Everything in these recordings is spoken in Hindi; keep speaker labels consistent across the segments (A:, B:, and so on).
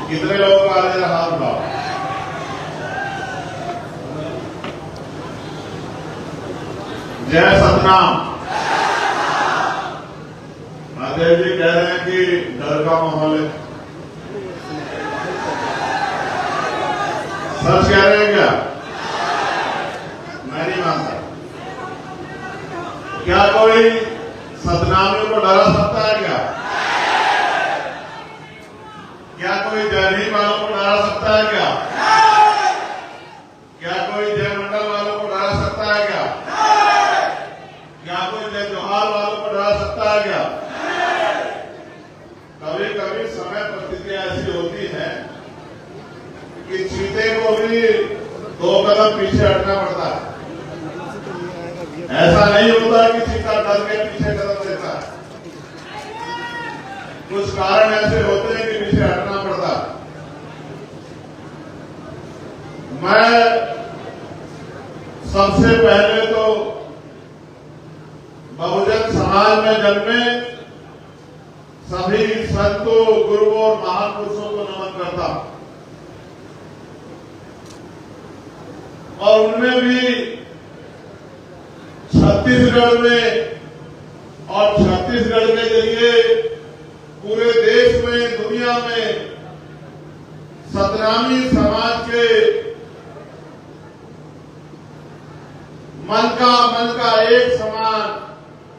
A: कितने लोगों का आ हाथ उठाओ। जय सतनाम। महादेव जी कह रहे हैं कि डर का माहौल है, सच कह रहे हैं क्या? मैं नहीं मानता। क्या कोई सतनामियों को डरा सकता है क्या? क्या कोई जयहीन वालों को डरा सकता है क्या? क्या कोई जय मंडल वालों को डरा सकता है क्या? क्या कोई जय जोहार वालों को डरा सकता है क्या? कभी कभी समय परिस्थितियां ऐसी होती है कि चीते को भी 2 कदम पीछे हटना पड़ता है। ऐसा नहीं होता कि चीता डर के पीछे कदम देता है। कुछ कारण ऐसे होते हैं कि पीछे हटना पड़ता है। मैं सबसे पहले तो बहुजन समाज में जन्मे सभी संतों, गुरुओं और महापुरुषों को नमन करता हूं। और उनमें भी छत्तीसगढ़ में और छत्तीसगढ़ के जरिए पूरे देश में, दुनिया में सतनामी समाज के मन का एक समान,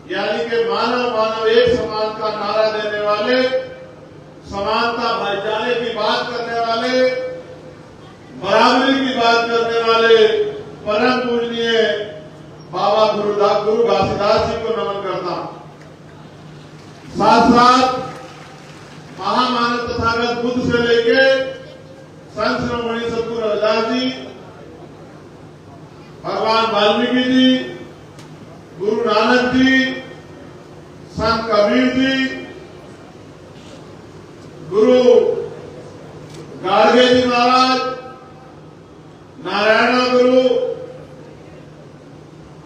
A: यानी कि मानव एक समान का नारा देने वाले, समानता भाईचारे की बात करने वाले, बराबरी की बात करने वाले परम पूजनीय बाबा गुरु घासीदास जी को नमन करता हूं। साथ साथ महामानव तथागत बुद्ध से लेके संत शिरोमणि सद्गुरु रविदास जी, भगवान वाल्मीकि जी, गुरु नानक जी, संत कबीर जी, गुरु गाडगे जी महाराज, नारायण गुरु,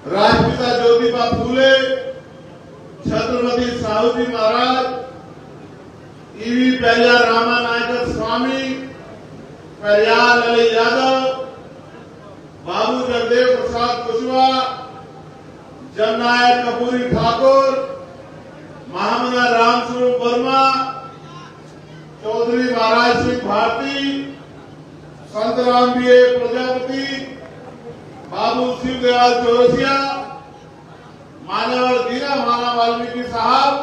A: राजपिता ज्योतिबा फूले, छत्रपति साहू जी महाराज, ईवी पेरिया रामा नायकर स्वामी, पेरियार ललित यादव, बाबू जगदेव प्रसाद कुशवाहा, जननायक कपूरी ठाकुर, महामना रामस्वरूप वर्मा, चौधरी महाराज सिंह भारती, संत राम बीए प्रजापति, बाबू शिवदयाल चौरसिया, मान्यवर दीना माना वाल्मीकि साहब,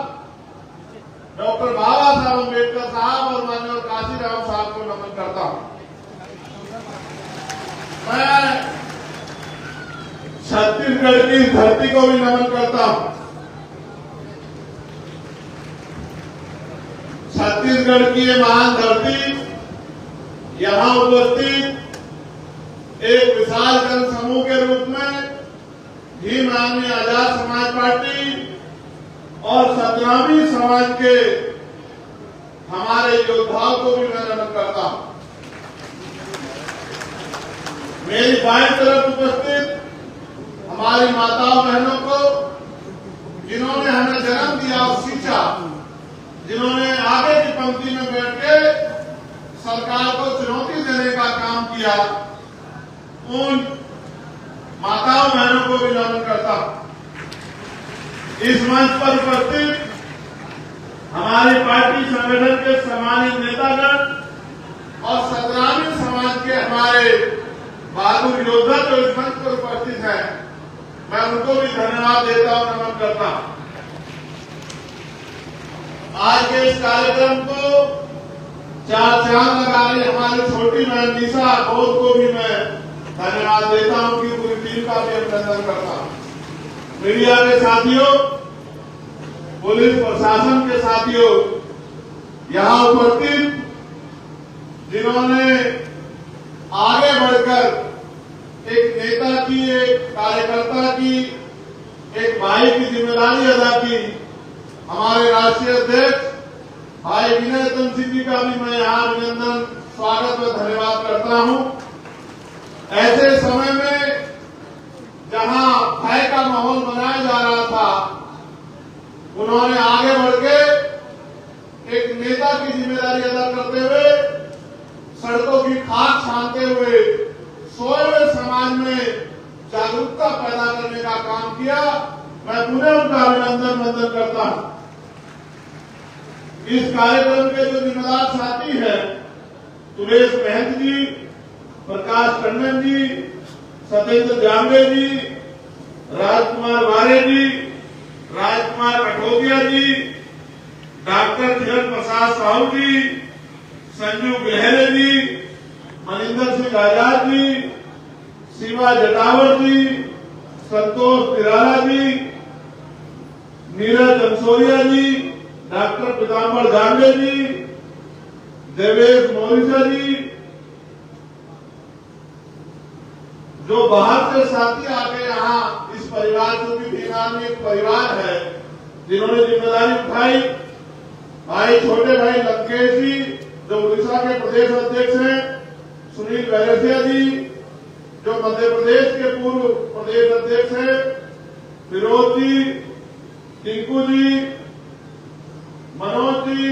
A: डॉक्टर बाबा साहब अम्बेडकर साहब और मान्यवर काशीराम साहब को नमन करता हूं। मैं छत्तीसगढ़ की धरती को भी नमन करता हूं। छत्तीसगढ़ की ये महान धरती, यहां उपस्थित एक विशाल जन समूह के रूप में भीम आर्मी आजाद समाज पार्टी और सतनामी समाज के हमारे योद्धाओं को भी मैं नमन करता हूं। मेरी बाईं तरफ उपस्थित हमारी माताओं बहनों को, जिन्होंने हमें जन्म दिया और सींचा, जिन्होंने आगे की पंक्ति में बैठ के सरकार को चुनौती देने का काम किया, उन माताओं बहनों को भी नमन करता हूं। इस मंच पर उपस्थित हमारी पार्टी संगठन के सम्मानित नेतागण और सतनामी समाज के हमारे बहादुर योद्धा जो इस मंच पर उपस्थित हैं, मैं उनको भी धन्यवाद देता हूं, नमन करता हूं। आज के इस कार्यक्रम को 4 चांद लगा रही हमारी छोटी बहन निशा बोध को भी मैं धन्यवाद देता हूं कि पूरी टीम का भी अभिनंदन करता हूं। मीडिया के साथियों, पुलिस प्रशासन के साथियों, यहां उपस्थित जिन्होंने आगे बढ़कर एक नेता की, एक कार्यकर्ता की, एक भाई की जिम्मेदारी अदा की, हमारे राष्ट्रीय अध्यक्ष भाई विनय तन सिंह जी का भी मैं यहाँ अभिनंदन, स्वागत व धन्यवाद करता हूँ। ऐसे समय में जहाँ भय का माहौल बनाया जा रहा था, उन्होंने आगे बढ़ के एक नेता की जिम्मेदारी अदा करते हुए सड़कों की खाक छानते हुए सोए हुए समाज में जागरूकता पैदा करने का काम किया। मैं पुनः उनका अभिनंदन वंदन करता हूं। इस कार्यक्रम के जो जिम्मेदार साथी हैं, सुरेश महंत जी, प्रकाश टंडन जी, सत्येंद्र जांबे जी, राजकुमार वारे जी, राजकुमार कठोदिया जी, डॉक्टर किरण प्रसाद साहू जी, संजू गहरे जी, मनिंदर सिंह आजाद जी, शिवा जटावर जी, संतोष निराला जी, नीरज अंसोरिया जी, डॉक्टर पीताम्बर जांबे जी, देवेश मोरिसा जी, जो बाहर से साथी आके यहाँ इस परिवार को भी भीमा में एक परिवार है, जिन्होंने जिम्मेदारी उठाई। भाई छोटे भाई लंकेश जी, जो उड़ीसा के प्रदेश अध्यक्ष हैं, सुनील बैरसिया जी, जो मध्य प्रदेश के पूर्व प्रदेश अध्यक्ष हैं, फिरोज जी, टिंकू जी, मनोज जी,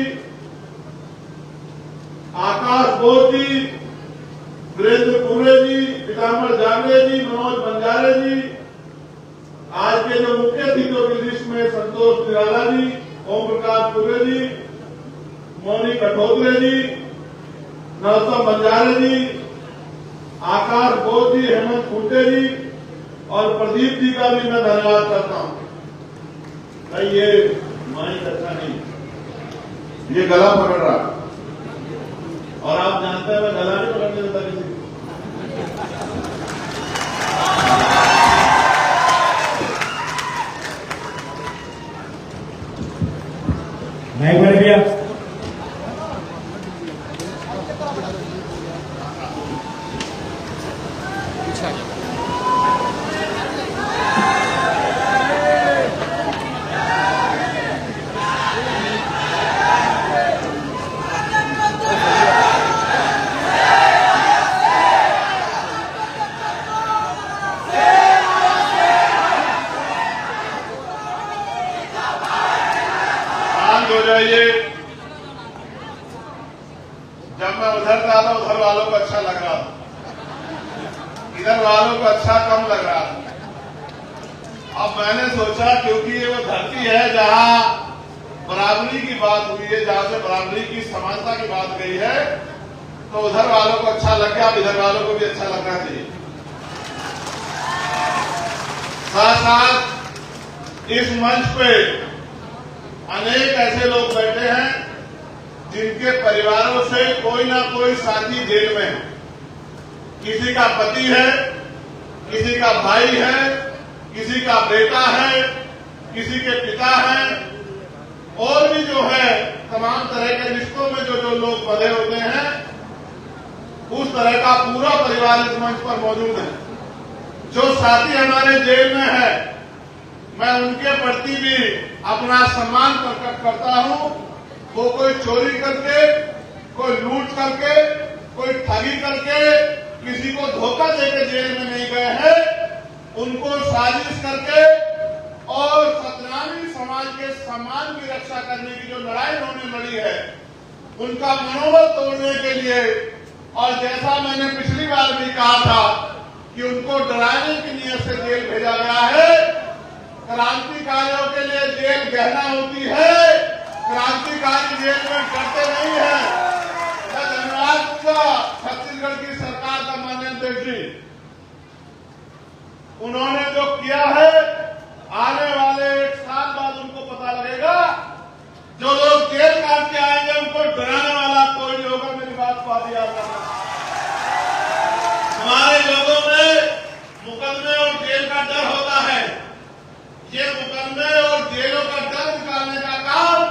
A: आकाश बोस जी, वीरेंद्र कुरे जी, पीताम्बर जांबे जी, मनोज बंजारे जी, आज के जो मुख्य अतिथियों की लिस्ट में संतोष निराला जी, ओम प्रकाश कुरे जी, मोनी कठोदरे जी, नरोत्तम बंजारे जी, आकाश बोस जी, हेमंत खूंटे जी और प्रदीप जी का भी मैं धन्यवाद करता हूं। भाई ये माइक अच्छा नहीं, ये गला पकड़ रहा, और आप जानते हैं मैं गला नहीं पकड़ने देता किसी को।
B: माइक बंद किया।
A: हो जाइए। जब मैं उधर था तो उधर वालों को अच्छा लग रहा था, इधर वालों को अच्छा कम लग रहा था। अब मैंने सोचा क्योंकि ये वो धरती है जहां बराबरी की बात हुई है, जहां से बराबरी की समानता की बात गई है, तो उधर वालों को अच्छा लग गया, अब इधर वालों को भी अच्छा लगना चाहिए। साथ साथ इस मंच पे अनेक ऐसे लोग बैठे हैं जिनके परिवारों से कोई ना कोई साथी जेल में है। किसी का पति है, किसी का भाई है, किसी का बेटा है, किसी के पिता है, और भी जो है तमाम तरह के रिश्तों में जो जो लोग बंधे होते हैं, उस तरह का पूरा परिवार इस मंच पर मौजूद है। जो साथी हमारे जेल में है, मैं उनके प्रति भी अपना सम्मान प्रकट करता हूं। वो कोई चोरी करके, कोई लूट करके, कोई ठगी करके, किसी को धोखा देकर जेल में नहीं गए हैं। उनको साजिश करके और सतनामी समाज के सम्मान की रक्षा करने की जो लड़ाई उन्होंने लड़ी है, उनका मनोबल तोड़ने के लिए, और जैसा मैंने पिछली बार भी कहा था कि उनको डराने की नीयत से जेल भेजा गया है। क्रांतिकारियों के लिए जेल गहना होती है, क्रांतिकारी जेल में डरते नहीं है। मैं धन्यवाद दूंगा छत्तीसगढ़ की सरकार का, माननीय अध्यक्ष जी, उन्होंने जो किया है, आने वाले 1 साल बाद उनको पता लगेगा। जो लोग जेल काट के आएंगे उनको डराने वाला कोई नहीं होगा। मेरी बात को आदि याद रखना। हमारे लोगों में मुकदमे और जेल का डर होता है। ये मुकदमे और जेलों का डर निकालने का काम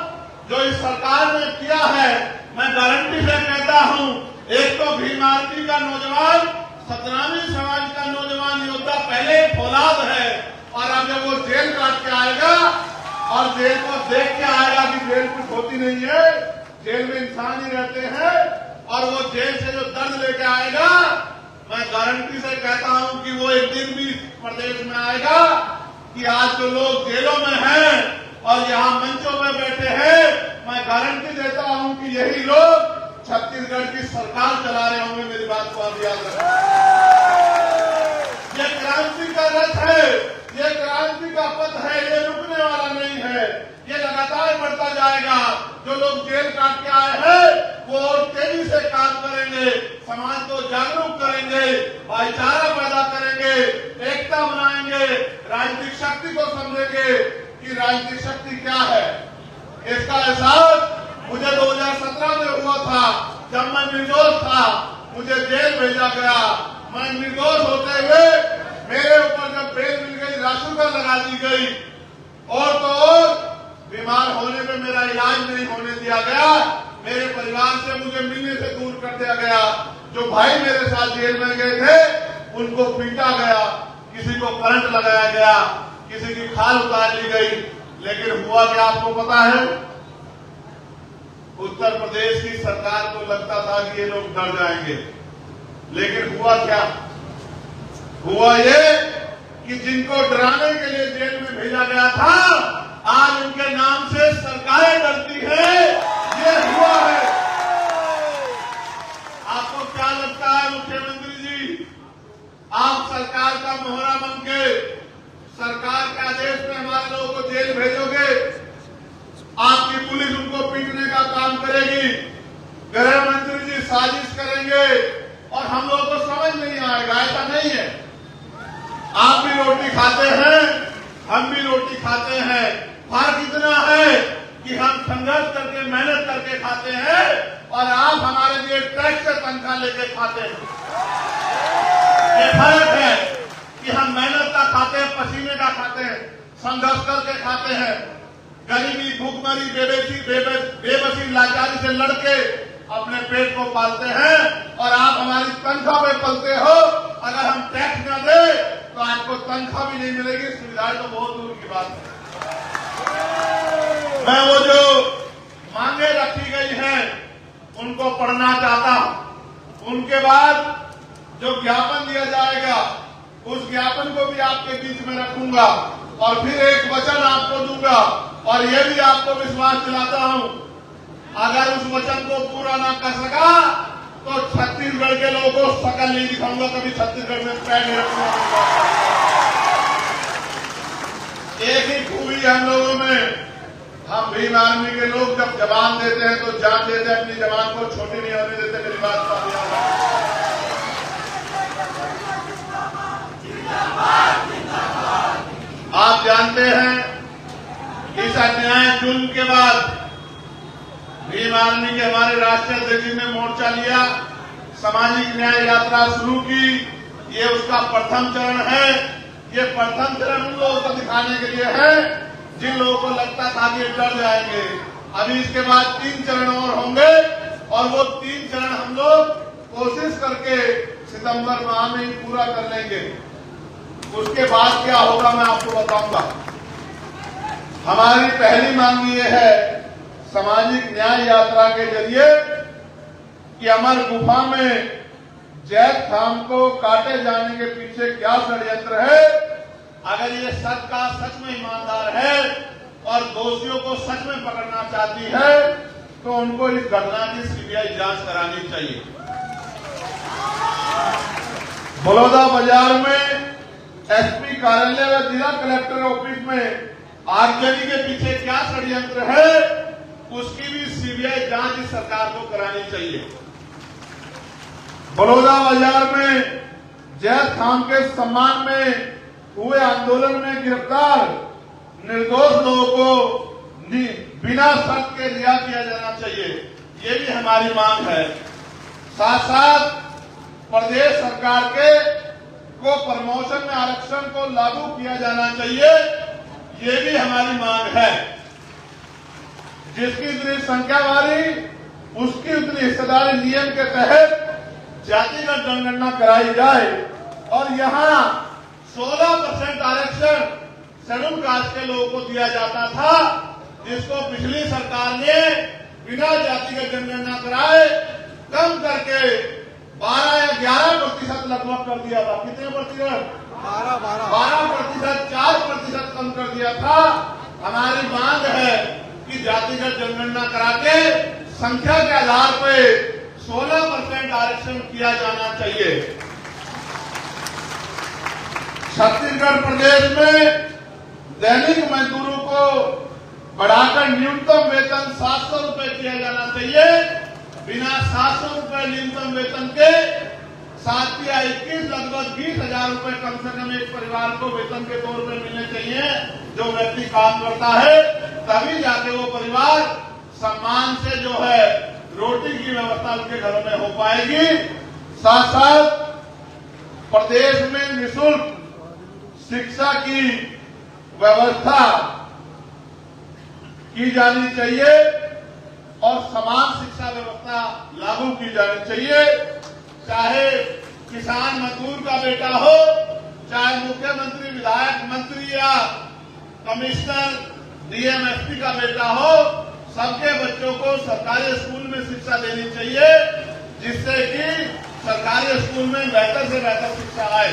A: जो इस सरकार ने किया है, मैं गारंटी से कहता हूं, एक तो भीम आर्मी का नौजवान, सतनामी समाज का नौजवान योद्धा पहले फौलाद है, और अब जब वो जेल काट के आएगा और जेल को देख के आएगा कि जेल कुछ होती नहीं है, जेल में इंसान ही रहते हैं, और वो जेल से जो दर्द लेके आएगा, मैं गारंटी से कहता हूं कि वो एक दिन भी प्रदेश में आएगा कि आज जो लोग जेलों में हैं और यहाँ मंचों में बैठे हैं, मैं गारंटी देता हूं कि यही लोग छत्तीसगढ़ छत्तीसगढ़ की सरकार चला रहे होंगे, मेरी बात को आप याद रखें। ये क्रांति का रथ है, ये क्रांति का पथ है, ये रुकने वाला नहीं है, ये लगातार बढ़ता जाएगा। जो लोग जेल काट के आए हैं वो और तेजी से काम करेंगे, समाज को जागरूक करेंगे, भाईचारा पैदा करेंगे, एकता बनाएंगे, राजनीतिक शक्ति को समझेंगे कि राजनीतिक शक्ति क्या है। इसका एहसास मुझे 2017 में हुआ था, जब मैं निर्दोष था, मुझे जेल भेजा गया। मैं निर्दोष होते हुए मेरे ऊपर जब बेल मिल गई, राशुका लगा दी गई, और तो और बीमार होने पे मेरा इलाज नहीं होने दिया गया, मेरे परिवार से मुझे मिलने से दूर कर दिया गया। जो भाई मेरे साथ जेल में गए थे उनको पीटा गया, किसी को करंट लगाया गया, किसी की खाल उतार ली गई। लेकिन हुआ क्या आपको पता है? उत्तर प्रदेश की सरकार को लगता था कि ये लोग डर जाएंगे, लेकिन हुआ क्या? हुआ ये कि जिनको डराने के लिए जेल में भेजा गया था, आज उनके नाम से सरकारें डरती है। ये हुआ है। आपको क्या लगता है मुख्यमंत्री जी, आप सरकार का मोहरा बन के सरकार के आदेश में हमारे लोगों को जेल भेजोगे? आपकी पुलिस उनको पीटने का काम करेगी, गृह मंत्री जी साजिश करेंगे और हम लोगों को समझ नहीं आएगा। ऐसा नहीं है। आप भी रोटी खाते हैं, हम भी रोटी खाते हैं। फर्क इतना है कि हम संघर्ष करके मेहनत करके खाते हैं और आप हमारे लिए टैक्स से तनख्वाह लेके खाते हैं। ये फर्क है कि हम मेहनत का खाते हैं, पसीने का खाते हैं, संघर्ष करके खाते हैं, गरीबी, भूखमरी, बेबसी, लाचारी से लड़के अपने पेट को पालते हैं, और आप हमारी तनख्वाह में पलते हो। अगर हम टैक्स न दे तो आपको तनख्वाह भी नहीं मिलेगी, सुविधाएं तो बहुत दूर की बात है। मैं वो जो मांगे रखी गई हैं उनको पढ़ना चाहता हूं। उनके बाद जो ज्ञापन दिया जाएगा उस ज्ञापन को भी आपके बीच में रखूंगा, और फिर एक वचन आपको दूंगा, और ये भी आपको विश्वास दिलाता हूं, अगर उस वचन को पूरा ना कर सका तो छत्तीसगढ़ के लोगों को शकल नहीं दिखाऊंगा, कभी छत्तीसगढ़ में पैर नहीं रखूंगा। एक ही खूबी है हम लोगों में, हम भीम आर्मी के लोग जब जवान देते हैं तो जान देते हैं, अपनी जवान को छोटी नहीं होने देते। मेरी बात का आप जानते हैं इस अन्याय जुल्म के बाद भीम आर्मी के हमारे राष्ट्रीय अध्यक्ष जी ने मोर्चा लिया, सामाजिक न्याय यात्रा शुरू की। ये उसका प्रथम चरण है। ये प्रथम चरण उन लोगों को दिखाने के लिए है जिन लोगों को लगता था कि डर जाएंगे। अभी इसके बाद 3 चरण और होंगे, और वो 3 चरण हम लोग कोशिश करके सितंबर माह में ही पूरा कर लेंगे। उसके बाद क्या होगा मैं आपको बताऊंगा। हमारी पहली मांग ये है सामाजिक न्याय यात्रा के जरिए कि अमर गुफा में जैद खान को काटे जाने के पीछे क्या षड्यंत्र है। अगर ये सच का सच में ईमानदार है और दोषियों को सच में पकड़ना चाहती है तो उनको इस घटना की सीबीआई जांच करानी चाहिए। बलौदा बाजार में एसपी कार्यालय व जिला कलेक्टर ऑफिस में आगजनी के पीछे क्या षड्यंत्र है उसकी भी सीबीआई जांच इस सरकार को करानी चाहिए। बलौदा बाजार में जैद खान के सम्मान में हुए आंदोलन में गिरफ्तार निर्दोष लोगों को बिना शर्त के रिहा किया जाना चाहिए, ये भी हमारी मांग है। साथ साथ प्रदेश सरकार को प्रमोशन में आरक्षण को लागू किया जाना चाहिए, ये भी हमारी मांग है। जिसकी इतनी संख्या वाली उसकी उतनी हिस्सेदारी नियम के तहत जातिगत जनगणना कराई जाए, और यहाँ 16% आरक्षण शेड्यूल कास्ट के लोगों को दिया जाता था, जिसको पिछली सरकार ने बिना जातिगत जनगणना कराए कम करके 12 या 11% लगभग कर दिया था। कितने प्रतिशत? 12%, 4% कम कर दिया था। हमारी मांग है कि जातिगत जनगणना करा के संख्या के आधार पे 16% आरक्षण किया जाना चाहिए। छत्तीसगढ़ प्रदेश में दैनिक मजदूरों को बढ़ाकर न्यूनतम वेतन 700 रुपए किया जाना चाहिए। बिना 700 रुपए न्यूनतम वेतन के 7 या 21 लगभग 20,000 रुपए कम से कम एक परिवार को वेतन के तौर पर मिलने चाहिए। जो व्यक्ति काम करता है तभी जाके वो परिवार सम्मान से जो है रोटी की व्यवस्था उनके घरों में हो पाएगी। साथ साथ प्रदेश में निःशुल्क शिक्षा की व्यवस्था की जानी चाहिए और समान शिक्षा व्यवस्था लागू की जानी चाहिए। चाहे किसान मजदूर का बेटा हो, चाहे मुख्यमंत्री, विधायक, मंत्री या कमिश्नर, डीएम, एसपी का बेटा हो, सबके बच्चों को सरकारी स्कूल में शिक्षा देनी चाहिए, जिससे कि सरकारी स्कूल में बेहतर से बेहतर शिक्षा आए।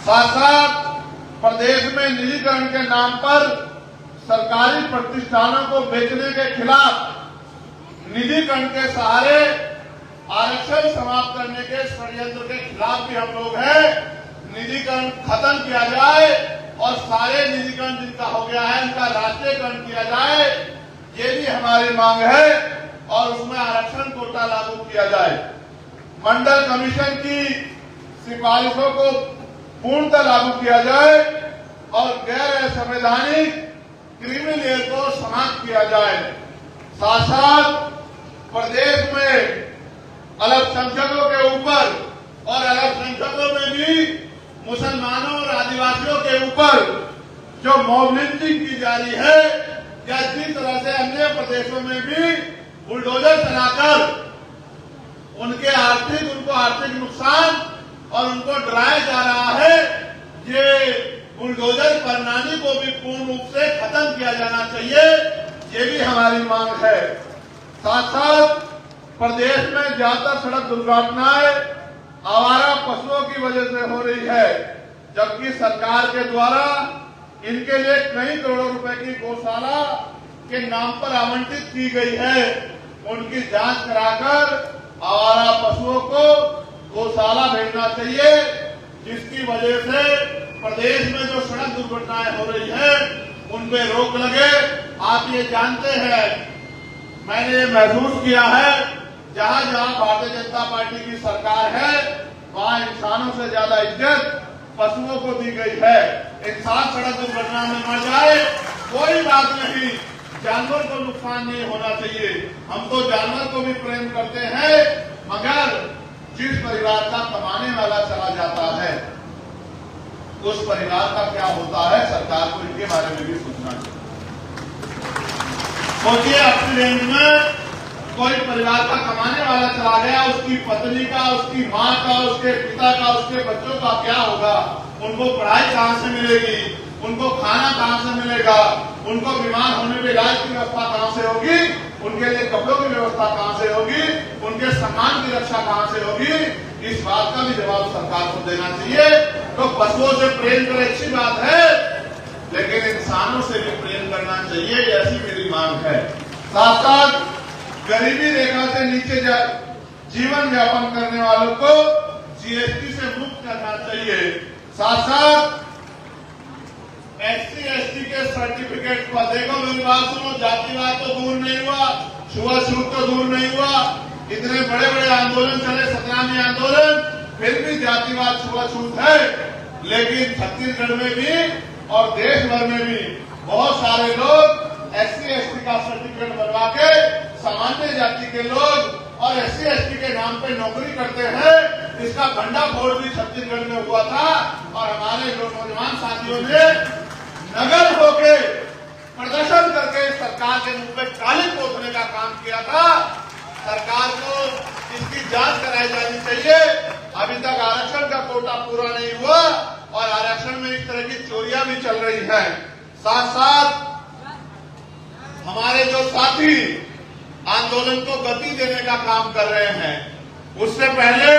A: साथ साथ प्रदेश में निजीकरण के नाम पर सरकारी प्रतिष्ठानों को बेचने के खिलाफ निजीकरण के सहारे आरक्षण समाप्त करने के षड्यंत्र के खिलाफ भी हम लोग हैं। निजीकरण खत्म किया जाए और सारे निजीकरण जिनका हो गया है उनका राष्ट्रीयकरण किया जाए, ये भी हमारी मांग है और उसमें आरक्षण कोटा लागू किया जाए। मंडल कमीशन की सिफारिशों को पूर्णतः लागू किया जाए और गैर संवैधानिक क्रिमिनल को समाप्त किया जाए। साथ साथ प्रदेश में अल्पसंख्यकों के ऊपर और अल्पसंख्यकों में भी मुसलमानों और आदिवासियों के ऊपर जो मॉब लिंचिंग की जा रही है, या जिस तरह से अन्य प्रदेशों में भी बुलडोजर चलाकर उनको आर्थिक नुकसान और उनको डराया जा रहा है, ये बुलडोजर प्रणाली को भी पूर्ण रूप से खत्म किया जाना चाहिए, ये भी हमारी मांग है। साथ साथ प्रदेश में ज्यादातर सड़क दुर्घटनाएं आवारा पशुओं की वजह से हो रही है, जबकि सरकार के द्वारा इनके लिए कई करोड़ों रुपए की गौशाला के नाम पर आवंटित की गई है। उनकी जांच कराकर आवारा पशुओं को गौशाला भेजना चाहिए, जिसकी वजह से प्रदेश में जो सड़क दुर्घटनाएं हो रही है उनपे रोक लगे। आप ये जानते हैं, मैंने ये महसूस किया है, जहां जहां भारतीय जनता पार्टी की सरकार है वहां इंसानों से ज्यादा इज्जत पशुओं को दी गई है। इंसान सड़क दुर्घटना में मर जाए कोई बात नहीं, जानवर को नुकसान नहीं होना चाहिए। हम तो जानवर को भी प्रेम करते हैं, मगर जिस परिवार का कमाने वाला चला जाता है उस परिवार का क्या होता है, सरकार को इनके बारे में भी सोचना चाहिए। सोचिए, अपनी रेंज में कोई परिवार का कमाने वाला चला गया, उसकी पत्नी का, उसकी माँ का, उसके पिता का, उसके बच्चों का क्या होगा? उनको पढ़ाई कहाँ से मिलेगी? उनको खाना कहाँ से मिलेगा? उनको बीमार होने में इलाज की व्यवस्था कहाँ से होगी? उनके लिए कपड़ों की व्यवस्था कहाँ से होगी? उनके सम्मान की रक्षा कहाँ से होगी? इस बात का भी जवाब सरकार को देना चाहिए। तो पशुओं से प्रेम कर अच्छी बात है, लेकिन इंसानों से भी प्रेम करना चाहिए, ऐसी मेरी मांग है। साथ साथ गरीबी रेखा से नीचे जीवन यापन करने वालों को जीएसटी से मुक्त करना चाहिए। साथ साथ SC/ST के सर्टिफिकेट पर, देखो मेरी बात सुनो, जातिवाद तो दूर नहीं हुआ, छुआछूत तो दूर नहीं हुआ, इतने बड़े बड़े आंदोलन चले, 17वें आंदोलन, फिर भी जातिवाद छुआछूत है। लेकिन छत्तीसगढ़ में भी और देश भर में भी बहुत सारे लोग SC/ST का सर्टिफिकेट बनवा के सामान्य जाति के लोग और SC/ST के नाम पे नौकरी करते हैं। इसका भंडाफोड़ भी छत्तीसगढ़ में हुआ था और हमारे जो नौजवान साथियों ने नगर होके प्रदर्शन करके सरकार के मुंह पे काली पोतने का काम किया था। सरकार को इसकी जांच कराई जानी चाहिए। अभी तक आरक्षण का कोटा पूरा नहीं हुआ और आरक्षण में इस तरह की चोरियां भी चल रही हैं। साथ साथ हमारे जो साथी आंदोलन को गति देने का काम कर रहे हैं, उससे पहले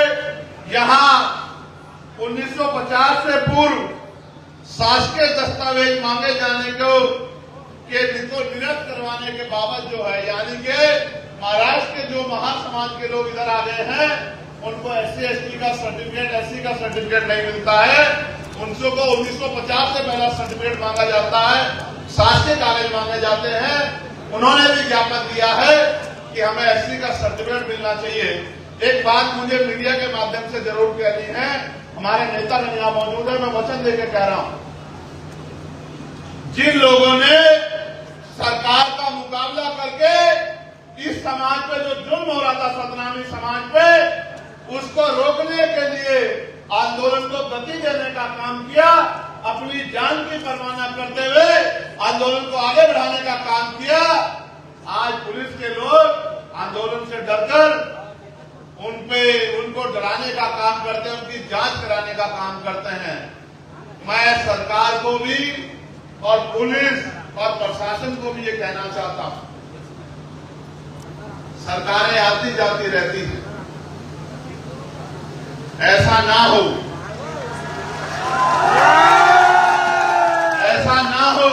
A: यहां 1950 से पूर्व शासकीय दस्तावेज मांगे जाने को निरस्त करवाने के बाबत जो है, यानी कि महाराष्ट्र के जो महासमाज के लोग इधर आ गए हैं उनको SC ST का सर्टिफिकेट, SC का सर्टिफिकेट नहीं मिलता है। उनको 1950 से पहला सर्टिफिकेट मांगा जाता है, शासकीय कागज मांगे जाते हैं। उन्होंने भी ज्ञापन दिया है कि हमें SC का सर्टिफिकेट मिलना चाहिए। एक बात मुझे मीडिया के माध्यम से जरूर कहनी है, हमारे नेता यहाँ मौजूद है, मैं वचन देकर कह रहा हूं, जिन लोगों ने सरकार का मुकाबला करके इस समाज पे जो जुल्म हो रहा था सतनामी समाज पे, उसको रोकने के लिए आंदोलन को गति देने का काम किया, अपनी जान की परवाह न करते हुए आंदोलन को आगे बढ़ाने का काम किया। आज पुलिस के लोग आंदोलन से डरकर उनको डराने का काम करते हैं, उनकी जांच कराने का काम करते हैं। मैं सरकार को भी और पुलिस और प्रशासन को भी ये कहना चाहता हूं, सरकारें आती जाती रहती हैं, ऐसा ना हो, ऐसा ना हो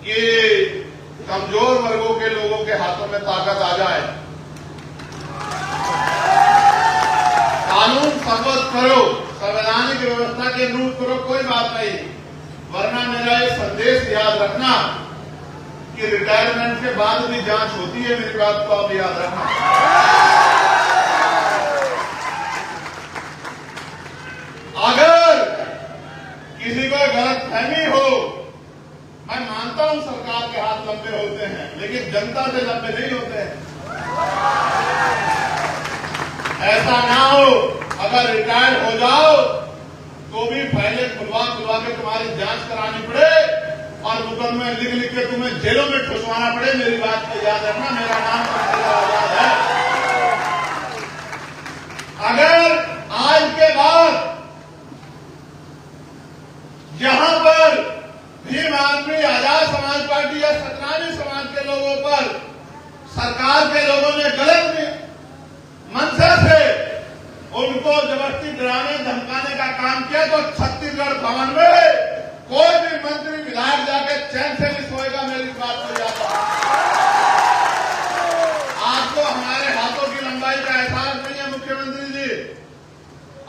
A: कि कमजोर वर्गों के लोगों के हाथों में ताकत आ जाए। कानून सबूत करो, संवैधानिक व्यवस्था के अनुरूप करो, कोई बात नहीं, वरना मेरा ये संदेश याद रखना कि रिटायरमेंट के बाद भी जांच होती है, मेरी बात को आप याद रखना। अगर किसी को गलतफहमी हो, मैं मानता हूं सरकार के हाथ लंबे होते हैं, लेकिन जनता से लंबे नहीं होते हैं। ऐसा ना हो, अगर रिटायर हो जाओ तो भी पहले खुलवा के तुम्हारी जांच करानी पड़े और मुकदमे लिख के तुम्हें जेलों में ठुसवाना पड़े। मेरी बात को याद रखना, मेरा नाम आजाद है। अगर आज के बाद यहां पर भीम आदमी, आजाद समाज पार्टी या सतनामी समाज के लोगों पर सरकार के लोगों ने गलत मंशा से उनको जबरदस्ती डराने धमकाने का काम किया, तो छत्तीसगढ़ भवन में कोई भी मंत्री विधायक जाके चैन से नहीं सोएगा। मेरी बात को याद रखना। आपको हमारे हाथों की लंबाई का एहसास नहीं है मुख्यमंत्री जी।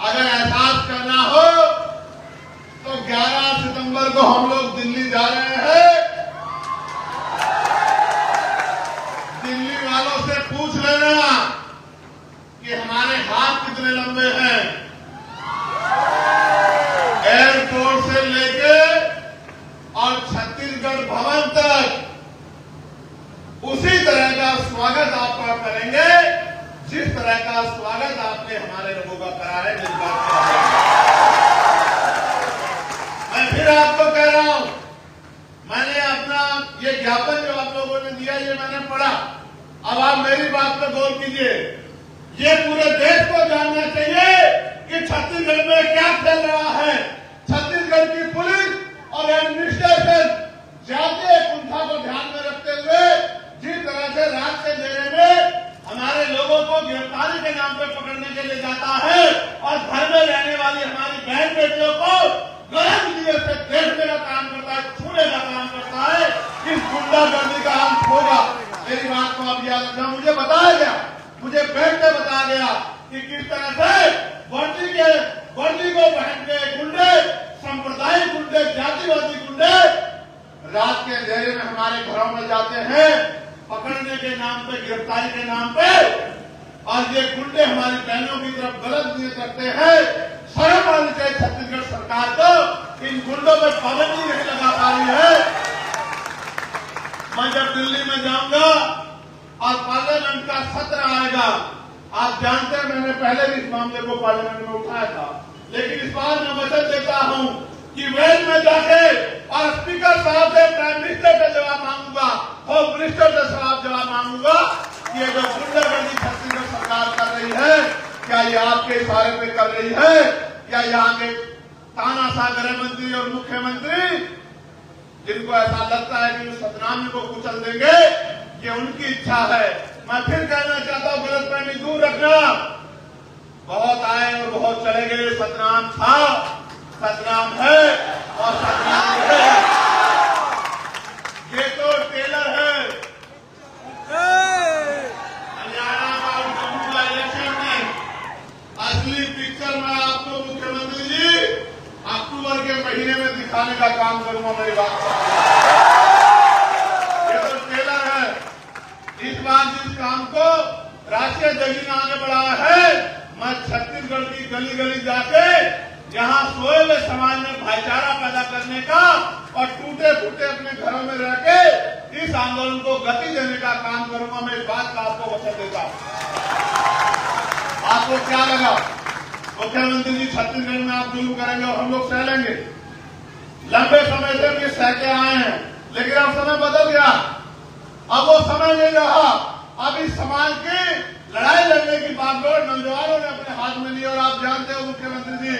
A: अगर एहसास करना हो तो 11 सितंबर को हम लोग दिल्ली जा रहे हैं। दिल्ली वालों से पूछ लेना कि हमारे हाथ कितने लंबे हैं। एयरपोर्ट से लेके और छत्तीसगढ़ भवन तक उसी तरह का स्वागत आपका करेंगे जिस तरह का स्वागत आपने हमारे लोगों का करा है। जिस बात मैं फिर आपको कह रहा हूं, मैंने अपना ये ज्ञापन जो आप लोगों ने दिया ये मैंने पढ़ा। अब आप मेरी बात पर गौर कीजिए। ये पूरे देश को जानना चाहिए कि छत्तीसगढ़ में क्या चल रहा है। छत्तीसगढ़ की पुलिस और एडमिनिस्ट्रेशन जातीय कुंठा को ध्यान में रखते हुए जिस तरह से रात के अंधेरे में हमारे लोगों को गिरफ्तारी के नाम पे पकड़ने के लिए जाता है और घर में रहने वाली हमारी बहन बेटियों को गलत नीयत से देखने का काम करता है, छूने का काम करता है। इस गुंडागर्दी का अंत होगा। मेरी बात को आप याद रखना। मुझे बताया गया, मुझे बैंक ने बताया गया कि किस तरह से वर्दी को पहन के गुंडे, सांप्रदायिक गुंडे, जातिवादी गुंडे रात के अंधेरे में हमारे घरों में जाते हैं पकड़ने के नाम पे, गिरफ्तारी के नाम पे। और ये गुंडे हमारी बहनों की तरफ गलत नीयत रखते हैं। शर्म आनी चाहिए छत्तीसगढ़ सरकार को, इन गुंडों पर पाबंदी नहीं लगा पा रही है। मैं जब दिल्ली में जाऊंगा और पार्लियामेंट का सत्र आएगा, आप जानते हैं मैंने पहले भी इस मामले को पार्लियामेंट में उठाया था, लेकिन इस बार मैं वचन देता हूं कि वेल में जाके और स्पीकर साहब से, प्राइम मिनिस्टर से जवाब मांगूंगा, होम मिनिस्टर से जवाब मांगूंगा कि ये जो गुंडागर्दी छत्तीसगढ़ सरकार कर रही है, क्या ये आपके इशारे पे कर रही है? क्या यहाँ के तानाशाह गृह मंत्री और मुख्यमंत्री जिनको ऐसा लगता है कि सतनामी को कुचल देंगे, ये उनकी इच्छा है। मैं फिर कहना चाहता हूं, गलतफहमी दूर रखना। बहुत आए और बहुत चले गए। सतनाम था, सतनाम है और सतनाम है। ये तो टेलर है, बात को। ये तो टेलर है। इस बार जिस काम को राष्ट्रीय जगी ने आगे बढ़ाया है, मैं छत्तीसगढ़ की गली गली जाके यहाँ सोए हुए समाज में भाईचारा पैदा करने का और टूटे फूटे अपने घरों में रह के इस आंदोलन को गति देने का काम करूंगा। मैं इस बात का आपको वचन देता हूं। आपको क्या लगा मुख्यमंत्री जी छत्तीसगढ़ में आप जुल्म करेंगे और हम लोग सह लेंगे? लंबे समय से ये सहते आए हैं, लेकिन अब समय बदल गया। अब वो समय नहीं रहा। अब इस समाज की लड़ाई लड़ने की बागडोर नौजवानों ने अपने हाथ में ली। और आप जानते हो मुख्यमंत्री जी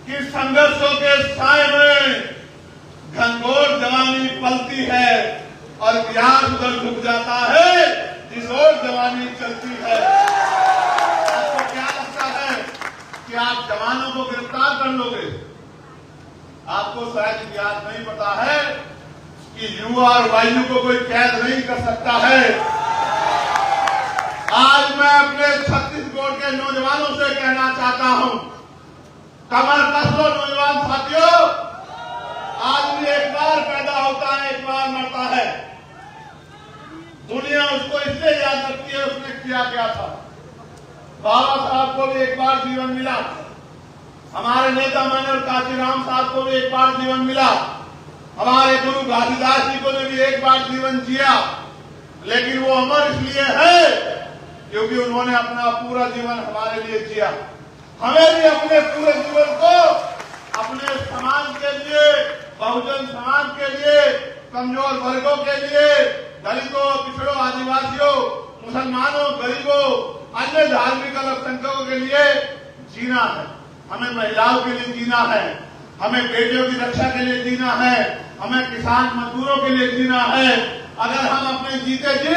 A: कि संघर्षों के साए में घनघोर जवानी पलती है और प्यार उधर झुक जाता है जिस ओर जवानी चलती है। आपको क्या लगता है कि आप जवानों को गिरफ्तार कर लोगे? आपको शायद याद नहीं पता है कि युवा और वायु को कोई कैद नहीं कर सकता है। आज मैं अपने छत्तीसगढ़ के नौजवानों से कहना चाहता हूं, कमर कस लो नौजवान साथियों। आदमी एक बार पैदा होता है, एक बार मरता है। दुनिया उसको इसलिए याद रखती है उसने किया क्या था। बाबा साहब को भी एक बार जीवन मिला, हमारे नेता मनोहर काशीराम साहब को भी एक बार जीवन मिला, हमारे गुरु घासीदास जी को भी एक बार जीवन जिया। लेकिन वो अमर इसलिए है क्योंकि उन्होंने अपना पूरा जीवन हमारे लिए जिया। हमें भी अपने पूरे जीवन को अपने समाज के लिए, बहुजन समाज के लिए, कमजोर वर्गों के लिए, दलितों, पिछड़ों, आदिवासियों, मुसलमानों, गरीबों, अन्य धार्मिक अल्पसंख्यकों के लिए जीना है। हमें महिलाओं के लिए जीना है, हमें बेटियों की रक्षा के लिए जीना है, हमें किसान मजदूरों के लिए जीना है। अगर हम अपने जीते जी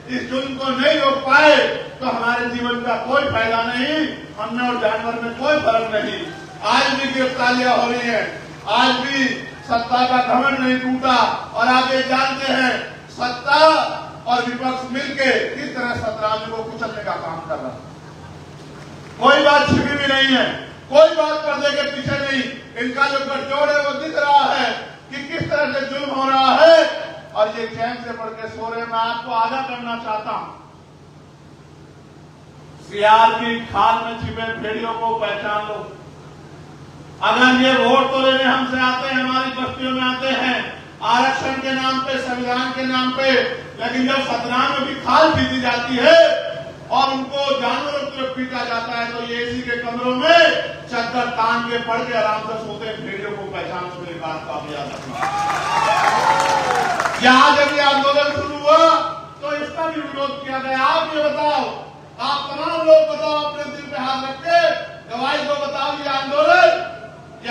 A: इस जुल्म को नहीं रोक पाए तो हमारे जीवन का कोई फायदा नहीं, हमने और जानवर में कोई फर्क नहीं। आज भी गिरफ्तारियां हो रही हैं, आज भी सत्ता का घमंड नहीं टूटा। और आप ये जानते हैं सत्ता और विपक्ष मिलकर किस तरह सतराज को कुचलने का काम कर रहा है। कोई बात छिपी भी नहीं है, कोई बात पर्दे के पीछे नहीं। इनका जो गठजोड़ है वो दिख रहा है कि किस तरह से जुल्म हो रहा है। और ये चैन से पढ़ के सो रहे। मैं आपको आगाह करना चाहता हूं, सियार की खाल में छिपे भेड़ियों को पहचान लो। अगर ये वोट तो लेने हमसे आते हैं, हमारी बस्तियों में आते हैं आरक्षण के नाम पे, संविधान के नाम पे, लेकिन जब सतना में भी खाल पीती जाती है और उनको जानवरों की तरफ पीटा जाता है तो ये एसी के कमरों में चद्दर तान के पड़ के आराम से सोते भेड़ियों को पहचान लो। मेरी बात का आप याद रखना। यहाँ जब ये आंदोलन शुरू हुआ तो इसका भी विरोध किया गया। आप ये बताओ, आप तमाम लोग बताओ, अपने दिल पे हाथ रख के गवाही को बताओ, ये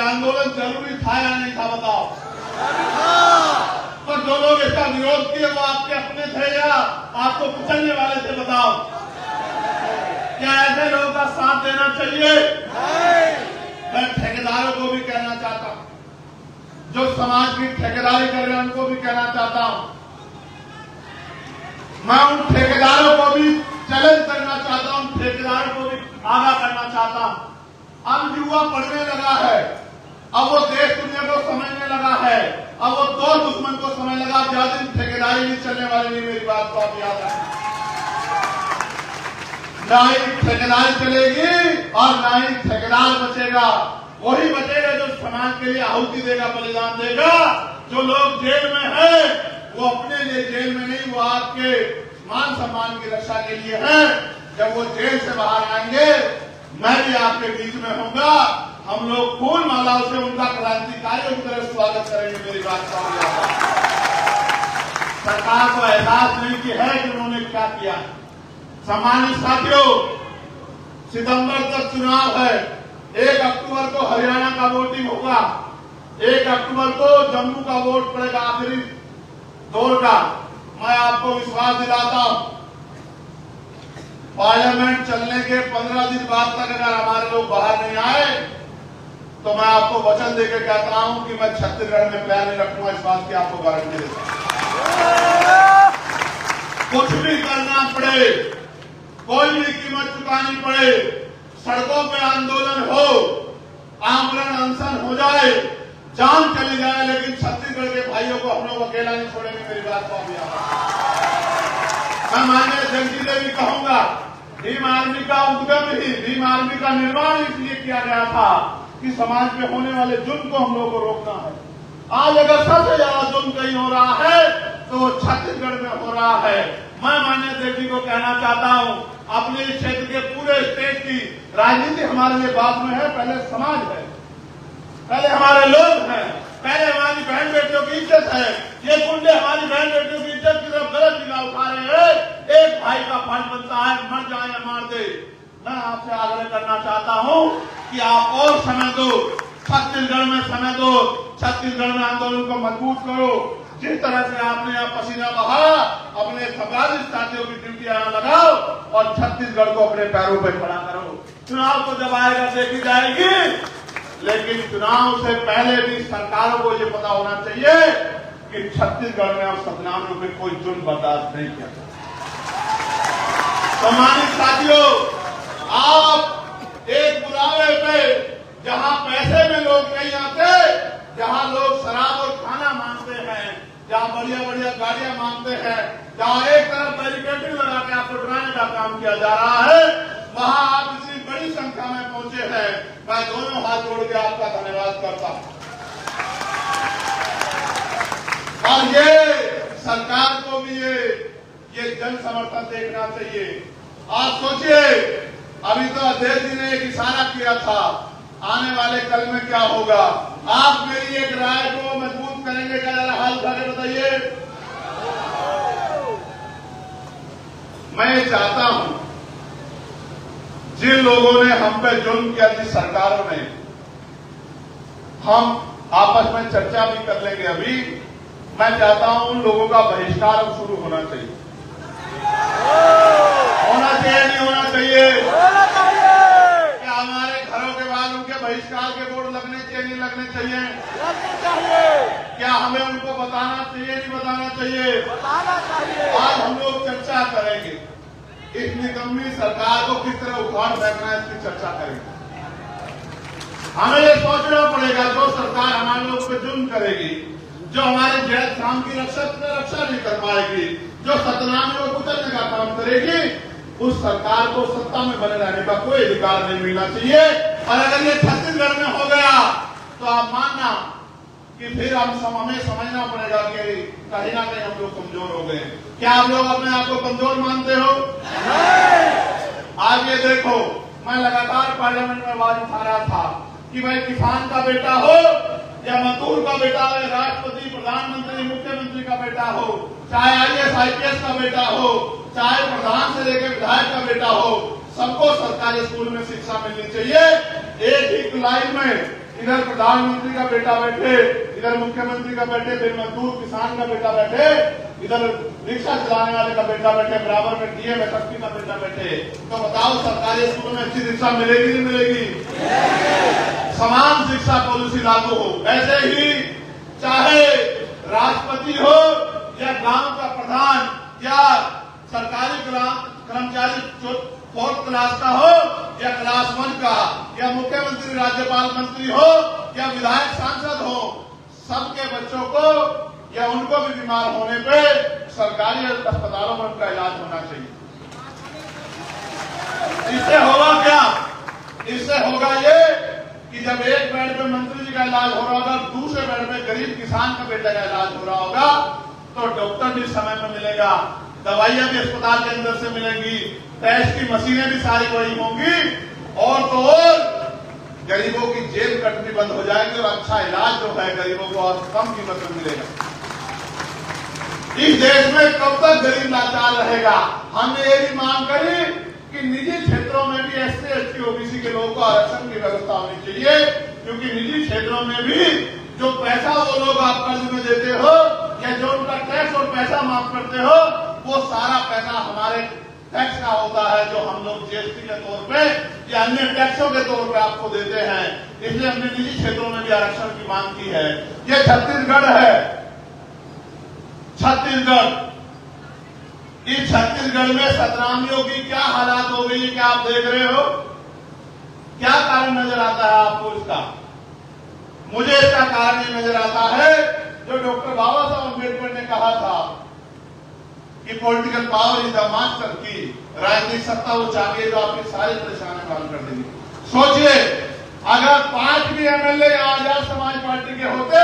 A: आंदोलन जरूरी था या नहीं था? बताओ। पर जो लोग इसका विरोध किए वो आपके अपने थे या आपको कुचलने वाले थे? बताओ। क्या ऐसे लोगों का साथ देना चाहिए? मैं ठेकेदारों को भी कहना चाहता हूं, जो समाज की ठेकेदारी कर रहे हैं उनको भी कहना चाहता हूं। मैं उन ठेकेदारों को भी चैलेंज करना चाहता हूं, ठेकेदारों को भी आगाह करना चाहता हूं। अब युवा पढ़ने लगा है, अब वो देश दुनिया को समझने लगा है, अब वो दो दुश्मन को समझ लगा। ज्यादा दिन ठेकेदारी नहीं चलने वाली नहीं। मेरी बात को आप याद रखें। ना ही ठेकेदारी चलेगी और ना ही ठेकेदार बचेगा। वही बचेगा जो समाज के लिए आहुति देगा, बलिदान देगा। जो लोग जेल में हैं वो अपने लिए जेल में नहीं, वो आपके मान सम्मान की रक्षा के लिए हैं। जब वो जेल से बाहर आएंगे मैं भी आपके बीच में होऊंगा। हम लोग फूल मालाओं से उनका क्रांतिकारियों की तरह स्वागत करेंगे। मेरी बात का सरकार को एहसास नहीं कि है कि उन्होंने क्या किया। सम्मानित साथियों, सितंबर तक चुनाव है। 1 अक्टूबर को हरियाणा का वोटिंग होगा, 1 अक्टूबर को जम्मू का वोट पड़ेगा, आखिरी दौर का। मैं आपको विश्वास दिलाता हूं, पार्लियामेंट चलने के 15 दिन बाद तक अगर हमारे लोग बाहर नहीं आए तो मैं आपको वचन देकर कहता हूं कि मैं छत्तीसगढ़ में पैर नहीं रखूंगा। इस बात की आपको गारंटी देता हूं। कुछ भी करना पड़े, कोई भी कीमत चुकानी पड़े, सड़कों पे आंदोलन हो, आमरण अनशन हो जाए, जान चली जाए, लेकिन छत्तीसगढ़ के भाइयों को हम लोग अकेला नहीं छोड़ेंगे। मेरी बात को अभी मैं माननीय अध्यक्ष जी से भी कहूंगा, भीम आर्मी का उद्गम ही, भीम आर्मी का निर्माण इसलिए किया गया था कि समाज में होने वाले जुल्म को हम लोगों को रोकना है। आज अगर सबसे ज्यादा जुल्म कहीं हो रहा है तो छत्तीसगढ़ में हो रहा है। मैं माननीय अध्यक्ष जी को कहना चाहता हूं, अपने क्षेत्र के पूरे स्टेट की राजनीति हमारे लिए बाद में है, पहले समाज है, पहले हमारे लोग हैं, पहले हमारी बहन बेटियों की इज्जत है। ये गुंडे हमारी बहन बेटियों की इज्जत की तरफ गलत निगाह उठा रहे हैं। एक भाई का फर्ज बनता है, मर जाए या मार दे। मैं आपसे आग्रह करना चाहता हूं कि आप और समय दो, छत्तीसगढ़ में समय दो, छत्तीसगढ़ में आंदोलन को मजबूत करो। जिस तरह से आपने यहाँ पसीना बहा, अपने 44 साथियों की ड्यूटी यहाँ लगाओ और छत्तीसगढ़ को अपने पैरों पर खड़ा करो। चुनाव तो जब आएगा देखी जाएगी, लेकिन चुनाव से पहले भी सरकारों को ये पता होना चाहिए कि छत्तीसगढ़ में अब सतनामियों में कोई जुल्म बर्दाश्त नहीं किया जाता। सम्मानित साथियों, आप एक बुलावे पे जहां पैसे में लोग नहीं आते, जहां लोग शराब और खाना मांगते हैं, जहां बढ़िया बढ़िया गाड़ियां मांगते हैं, जहां एक तरफ बैरिकेडिंग लगा के आपको डराने का काम किया जा रहा है, वहां आप इतनी बड़ी संख्या में पहुंचे हैं। मैं दोनों हाथ जोड़ के आपका धन्यवाद करता हूं। और ये सरकार को भी ये जन समर्थन देखना चाहिए। आप सोचिए, अभी तो अध्यक्ष जी ने एक इशारा किया था, आने वाले कल में क्या होगा। आप मेरी एक राय को मजबूत करेंगे क्या? जरा हाल उठा के बताइए। मैं चाहता हूं, जिन लोगों ने हम पे जुल्म किया, जिस सरकारों ने, हम आपस में चर्चा भी कर लेंगे। अभी मैं चाहता हूं उन लोगों का बहिष्कार अब शुरू होना चाहिए। होना चाहिए, नहीं होना चाहिए? क्या हमारे घरों के बाद उनके बहिष्कार के बोर्ड लगने चाहिए, नहीं लगने चाहिए? क्या हमें उनको बताना चाहिए, नहीं बताना चाहिए? आज हम लोग चर्चा करेंगे, इस निकम्मी सरकार को किस तरह उखाड़ फेंकना है, इसकी चर्चा करेंगे। हमें ये सोचना पड़ेगा, जो सरकार हमारे लोग पे जुल्म करेगी, जो हमारे जैत शाम की रक्षा नहीं कर पाएगी, जो सतनामियों को कुचलने का काम करेगी, उस सरकार को सत्ता में बने रहने का कोई अधिकार नहीं मिलना चाहिए। और अगर ये छत्तीसगढ़ में हो गया तो आप मानना कि फिर हमें समझना पड़ेगा कि कहीं ना कहीं हम लोग कमजोर हो गए। क्या आप लोग अपने आप को कमजोर मानते हो? आज ये देखो, मैं लगातार पार्लियामेंट में आवाज उठा रहा था कि भाई किसान का बेटा हो या मजदूर का बेटा हो, राष्ट्रपति, प्रधानमंत्री, मुख्यमंत्री का बेटा हो, चाहे IAS IPS का बेटा हो, चाहे प्रधान से लेकर विधायक का बेटा हो, सबको सरकारी स्कूल में शिक्षा मिलनी चाहिए। एक ही लाइन में इधर प्रधानमंत्री का बेटा बैठे, इधर मुख्यमंत्री का बैठे, फिर मजदूर किसान का बेटा बैठे, इधर रिक्शा चलाने वाले का बेटा बैठे, बराबर में DM SSP का बेटा बैठे। तो बताओ सरकारी स्कूल में अच्छी शिक्षा मिलेगी, नहीं मिलेगी? समान शिक्षा पॉलिसी लागू हो। ऐसे ही चाहे राष्ट्रपति हो या गांव का प्रधान या सरकारी कर्मचारी 4th क्लास का हो या क्लास 1 का, या मुख्यमंत्री, राज्यपाल, मंत्री हो या विधायक, सांसद हो, सबके बच्चों को या उनको भी बीमार होने पे सरकारी अस्पतालों में उनका इलाज होना चाहिए। इससे होगा क्या? इससे होगा ये कि जब एक बेड पे मंत्री जी का इलाज हो रहा होगा, दूसरे बेड पे गरीब किसान का बेटा का इलाज हो रहा होगा, तो डॉक्टर भी समय में मिलेगा, दवाइयां भी अस्पताल के अंदर से मिलेंगी, टेस्ट की मशीनें भी सारी वही होंगी, और तो और गरीबों की जेब कटनी बंद हो जाएगी और अच्छा इलाज जो है गरीबों को और कम कीमत में मिलेगा। इस देश में कब तक गरीब लाचार रहेगा? हमने ये भी मांग करी कि निजी क्षेत्रों में भी SC ST OBC के लोगों को आरक्षण की व्यवस्था होनी चाहिए, क्योंकि निजी क्षेत्रों में भी जो पैसा वो लोग आप कर्ज में देते हो या जो उनका टैक्स और पैसा माफ करते हो, वो सारा पैसा हमारे टैक्स का होता है, जो हम लोग GST के तौर पे या अन्य टैक्सों के तौर पे आपको देते हैं। इसलिए हमने निजी क्षेत्रों में भी आरक्षण की मांग की है। ये छत्तीसगढ़ है, छत्तीसगढ़। इस छत्तीसगढ़ में सतनामियों की क्या हालात हो गई, क्या आप देख रहे हो? क्या कारण नजर आता है आपको इसका? मुझे इसका कारण ये नजर आता है जो डॉक्टर बाबा साहब अम्बेडकर ने कहा था कि political power is the master की, राजनीतिक सत्ता वो चाहिए जो आपकी सारी परेशानियां हल कर देगी। सोचिए अगर 5 भी एमएलए आजाद समाज पार्टी के होते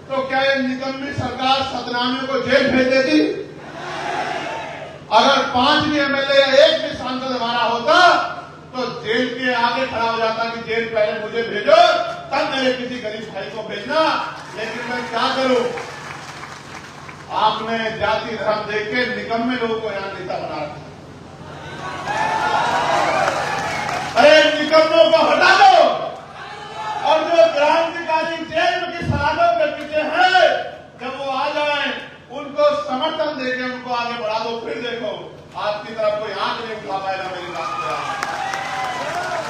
A: तो क्या ये निकम्मी सरकार सतनामियों को जेल भेज देती? अगर 5 भी एमएलए या 1 भी सांसद हमारा होता तो जेल के आगे खड़ा हो जाता कि जेल पहले मुझे भेजो तब मेरे किसी गरीब भाई को भेजना। लेकिन मैं क्या करूं, आपने जाति धर्म देख के निकम्मे लोगों को यहां नेता बना रखा। अरे निकम्मों को हटा दो और जो क्रांतिकारी जेल की सलाखों के पीछे है जब वो आ जाए उनको समर्थन देके उनको आगे बढ़ा दो। फिर देखो आपकी तरफ कोई आंख नहीं उठा पाएगा मेरी बात पे।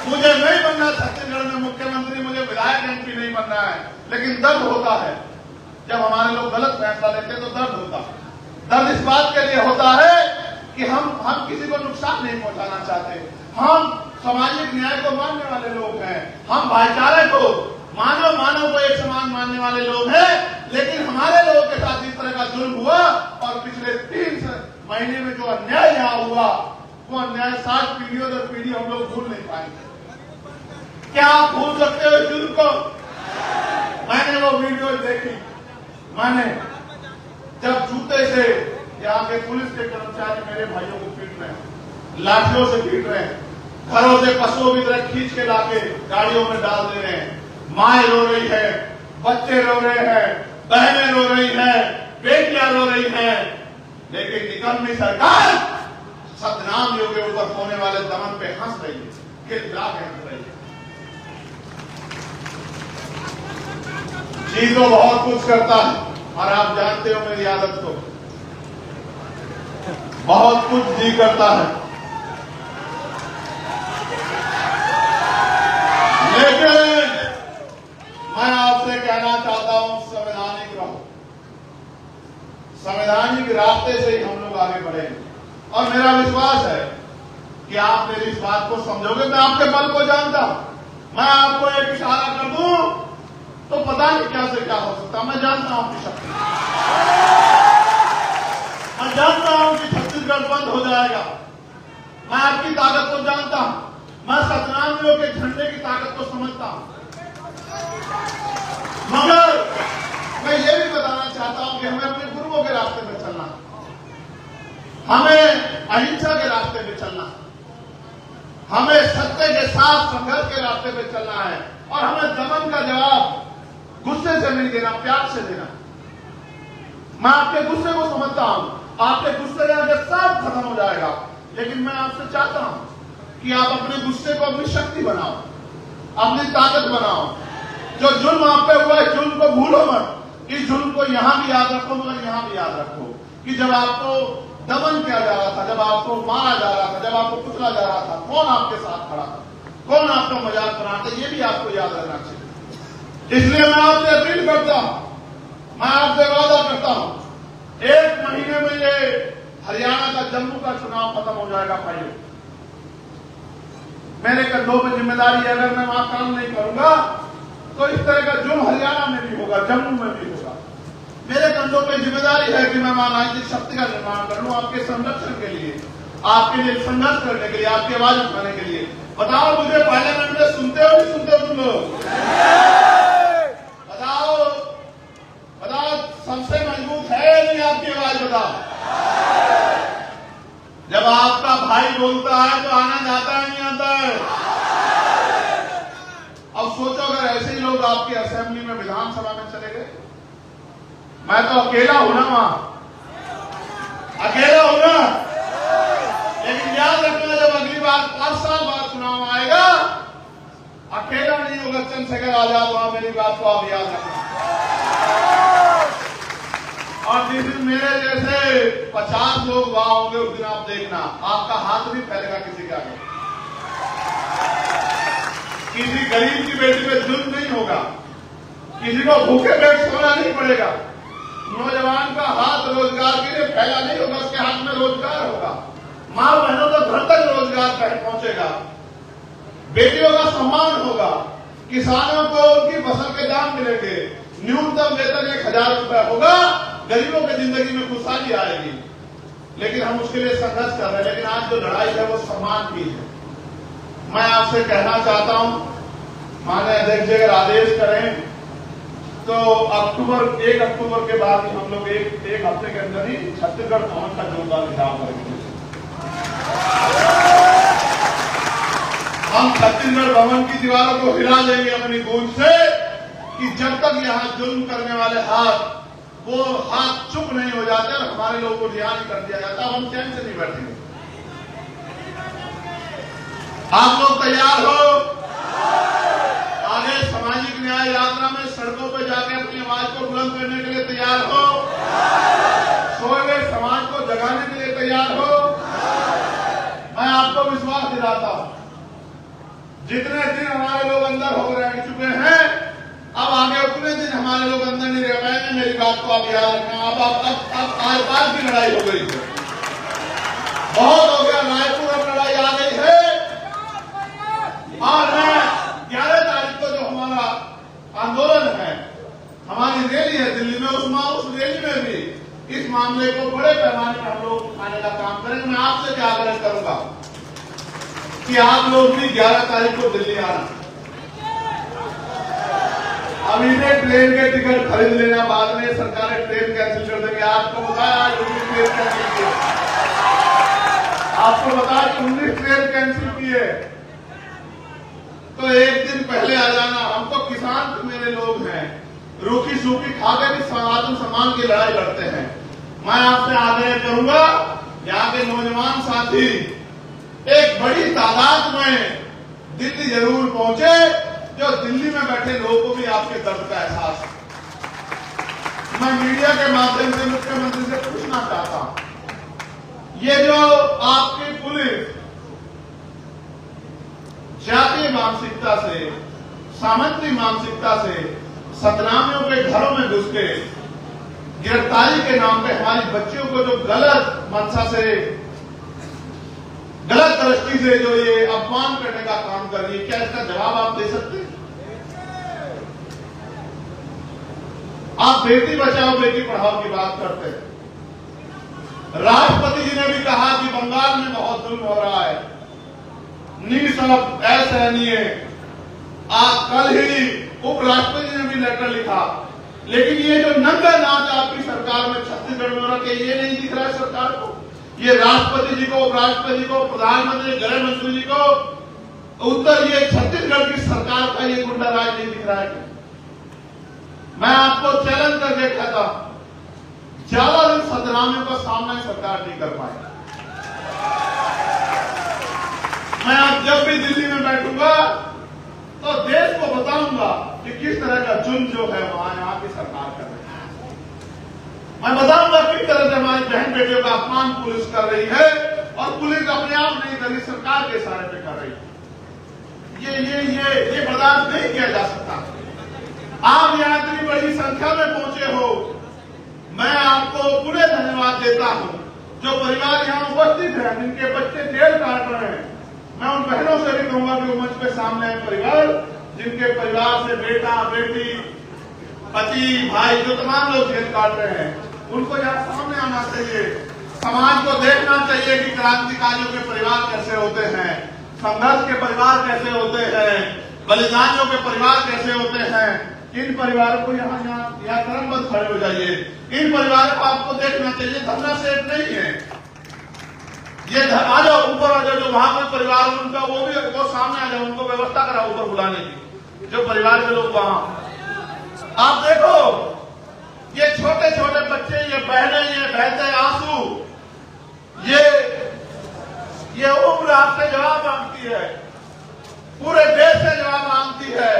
A: मुझे नहीं बनना छत्तीसगढ़ में मुख्यमंत्री, मुझे विधायक एमपी नहीं बनना है, लेकिन दर्द होता है जब हमारे लोग गलत फैसला लेते हैं तो दर्द होता है। दर्द इस बात के लिए होता है कि हम किसी को नुकसान नहीं पहुंचाना चाहते। हम सामाजिक न्याय को मानने वाले लोग हैं, हम भाईचारे को मानव को एक समान मानने वाले लोग हैं। लेकिन हमारे लोगों के साथ इस तरह का जुल्म हुआ और पिछले 3 महीने में जो अन्याय यहाँ हुआ वो अन्याय 7 पीढ़ियों दर पीढ़ी हम लोग भूल नहीं पाएंगे। क्या आप भूल सकते हो जुल्म को? मैंने वो वीडियो देखी, मैंने जब जूते से यहाँ के पुलिस के कर्मचारी मेरे भाइयों को पीट रहे हैं, लाठियों से पीट रहे हैं, घरों से पशुओं की तरह खींच के लाके गाड़ियों में डाल दे रहे हैं। माए रो रही है, बच्चे रो रहे हैं, बहनें रो रही हैं, बेटियां रो रही हैं, लेकिन निकम्मी सरकार सतनामियों के ऊपर होने वाले दमन पे हंस रही है, खिलखिला के हंस रही है। जी तो बहुत कुछ करता है और आप जानते हो मेरी आदत को, बहुत कुछ जी करता है, लेकिन मैं आपसे कहना चाहता हूं संवैधानिक रहो। संवैधानिक रास्ते से ही हम लोग आगे बढ़ेंगे और मेरा विश्वास है कि आप मेरी इस बात को समझोगे। मैं आपके बल को जानता हूं, मैं आपको एक इशारा कर दूं तो पता नहीं क्या से क्या हो सकता। मैं जानता हूं आपकी शक्ति, मैं जानता हूं कि छत्तीसगढ़ बंद हो जाएगा, मैं आपकी ताकत को जानता हूं, मैं सतनामियों के झंडे की ताकत को समझता हूं। मगर मैं ये भी बताना चाहता हूं कि हमें अपने गुरुओं के रास्ते पे चलना है, हमें अहिंसा के रास्ते पे चलना है, हमें सत्य के साथ संघर्ष के रास्ते पे चलना है और हमें दमन का जवाब गुस्से से नहीं देना, प्यार से देना। मैं आपके गुस्से को समझता हूं, आपके गुस्से आगे सब खत्म हो जाएगा, लेकिन मैं आपसे चाहता हूं कि आप अपने गुस्से को अपनी शक्ति बनाओ, अपनी ताकत बनाओ। जो जुल्म आप पे हुआ है जुल्म को भूलो मत। इस जुल्म को यहां भी याद रखो, मगर यहां भी याद रखो कि जब आपको दमन किया जा रहा था, जब आपको मारा जा रहा था, जब आपको कुचला जा रहा था, कौन आपके साथ खड़ा था, कौन आपका मजाक बना था, ये भी आपको याद रखना चाहिए। इसलिए मैं आपसे अपील करता हूं, मैं आपसे वादा करता हूं, 1 महीने में ये हरियाणा का जम्मू का चुनाव खत्म हो जाएगा। भाइयों मेरे कंधों पर जिम्मेदारी है, अगर मैं वहां काम नहीं करूंगा तो इस तरह का जुल्म हरियाणा में भी होगा, जम्मू में भी होगा। मेरे कंधों पर जिम्मेदारी है कि मैं वहां राजनीतिक शक्ति का निर्माण कर लूं, आपके संरक्षण के लिए, आपके लिए संघर्ष करने के लिए, आपकी आवाज उठाने के लिए। बताओ मुझे पार्लियामेंट में सुनते हो नहीं सुनते हो तुम लोग? बताओ सबसे मजबूत है या नहीं आपकी आवाज? बताओ। जब आपका भाई बोलता है तो आनंद आता है नहीं आता है? अब सोचो अगर ऐसे ही लोग आपकी असेंबली में, विधानसभा में चले गए। मैं तो अकेला हूं ना, वहां अकेला हूं ना, लेकिन याद रखना जब अगली बार 5 साल बाद चुनाव आएगा, अकेला नहीं होगा चंद्रशेखर आजाद वहां, मेरी बात को आप याद रखना। और जिस दिन मेरे जैसे 50 लोग वहां होंगे उस दिन आप देखना आपका हाथ भी फैलेगा किसी के आगे। किसी गरीब की बेटी पे जुल्म नहीं होगा, किसी को भूखे पेट सोना नहीं पड़ेगा, नौजवान का हाथ रोजगार के लिए फैला नहीं होगा, उसके हाथ में रोजगार होगा, मां बहनों का घर तक रोजगार पहुंचेगा, बेटियों का सम्मान होगा, किसानों को उनकी फसल के दाम मिलेंगे, न्यूनतम वेतन 1000 रुपए होगा, गरीबों की जिंदगी में खुशहाली आएगी। लेकिन हम उसके लिए संघर्ष कर रहे हैं। लेकिन आज जो लड़ाई है वो सम्मान की है। मैं आपसे कहना चाहता हूं, माननीय अध्यक्ष जी अगर आदेश करें तो 1 अक्टूबर के बाद ही हम लोग एक हफ्ते के अंदर ही छत्तीसगढ़ भवन का जोरदार विधान करेंगे। हम छत्तीसगढ़ भवन की दीवारों को हिला देंगे अपनी गूंज से कि जब तक यहां जुल्म करने वाले वो हाथ चुप नहीं हो जाते और हमारे लोगों को रिहा नहीं कर दिया जाता, हम चैन से नहीं बैठेंगे। आप लोग तैयार हो? आगे सामाजिक न्याय यात्रा में सड़कों पर जाके अपनी आवाज को बुलंद करने के लिए तैयार हो? सोए हुए समाज को जगाने के लिए तैयार हो? मैं आपको विश्वास दिलाता हूं, जितने दिन हमारे लोग अंदर हो रह चुके हैं, अब आगे उतने दिन हमारे लोग अंदर नहीं रह पाएंगे। मेरी बात को आप याद रखना। अब आर पार की लड़ाई हो गई है, बहुत हो गया। रायपुर अब लड़ाई आ गई है और 11 तारीख को जो हमारा आंदोलन है, हमारी रैली है दिल्ली में, उस रैली में भी इस मामले को बड़े पैमाने पर हम लोग उठाने का काम करेंगे। मैं आपसे क्या आग्रह करूंगा कि आप लोग भी 11 तारीख को दिल्ली आना। अभी से ट्रेन के टिकट खरीद लेना, बाद में सरकारें ट्रेन कैंसिल कर देंगे। आपको बताया 19 ट्रेन कैंसिल की, आपको बताया कि 19 ट्रेन कैंसिल की है, तो एक दिन पहले आ जाना। हम तो किसान तो मेरे लोग हैं, रूखी सूखी खाकर भी आत्मसम्मान की लड़ाई लड़ते हैं। मैं आपसे आग्रह करूंगा, यहाँ के नौजवान साथी एक बड़ी तादाद में दिल्ली जरूर पहुंचे, जो दिल्ली में बैठे लोगों को भी आपके दर्द का एहसास है। मैं मीडिया के माध्यम से मुख्यमंत्री से पूछना चाहता हूं, ये जो आपकी पुलिस जातीय मानसिकता से, सामंती मानसिकता से सतनामियों के घरों में घुस के गिरफ्तारी के नाम पे हमारी बच्चियों को जो गलत मंशा से, गलत दृष्टि से जो ये अपमान करने का काम कर रही है, क्या इसका जवाब आप दे सकते हैं? आप बेटी बचाओ बेटी पढ़ाओ की बात करते हैं। राष्ट्रपति जी ने भी कहा कि बंगाल में बहुत जुल्म हो रहा है, निःशर्त असहनीय। आज कल ही उपराष्ट्रपति जी ने भी लेटर लिखा, लेकिन ये जो नंगा नाच आपकी सरकार में छत्तीसगढ़ में हो रहा है, ये नहीं दिख रहा है सरकार को। ये राष्ट्रपति जी को, उपराष्ट्रपति जी को, प्रधानमंत्री, गृह मंत्री जी को उत्तर ये छत्तीसगढ़ की सरकार का ये गुंडा राज नहीं दिख रहा है। मैं आपको चैलेंज करके कहता हूं, ज्यादा दिन सतनामियों का सामना सरकार नहीं कर पाएगी। मैं आज जब भी दिल्ली में बैठूंगा तो देश को बताऊंगा कि किस तरह का जुल्म जो है वहां यहाँ की सरकार कर रही है। मैं बताऊंगा किस तरह से हमारी बहन बेटियों का अपमान पुलिस कर रही है, और पुलिस अपने आप नहीं कर रही, सरकार के इशारे पे कर रही है। ये बर्दाश्त नहीं किया जा सकता। आप यहाँ इतनी बड़ी संख्या में पहुंचे हो, मैं आपको पूरे धन्यवाद देता हूं। जो परिवार यहाँ उपस्थित है, जिनके बच्चे जेल काट रहे हैं, मैं उन बहनों से भी कहूंगा कि वो मंच पे सामने है परिवार, जिनके परिवार से बेटा बेटी पति भाई जो तमाम लोग जेल काट रहे हैं, उनको यहाँ सामने आना चाहिए। समाज को देखना चाहिए कि क्रांतिकारियों के परिवार कैसे होते हैं, संघर्ष के परिवार कैसे होते हैं, बलिदानियों के परिवार कैसे होते हैं। इन परिवारों को यहाँ क्रमबद्ध खड़े हो जाइए। इन परिवारों को आपको देखना चाहिए, धरना सेठ नहीं है ये। आ जाओ ऊपर, आ जाओ, जो वहां पर परिवार उनका वो सामने आ जाओ, उनको व्यवस्था कराओ ऊपर बुलाने की, जो परिवार के लोग वहां। आप देखो ये छोटे छोटे बच्चे, ये बहने, ये बहते आंसू, ये उम्र आपसे जवाब मांगती है, पूरे देश से जवाब मांगती है,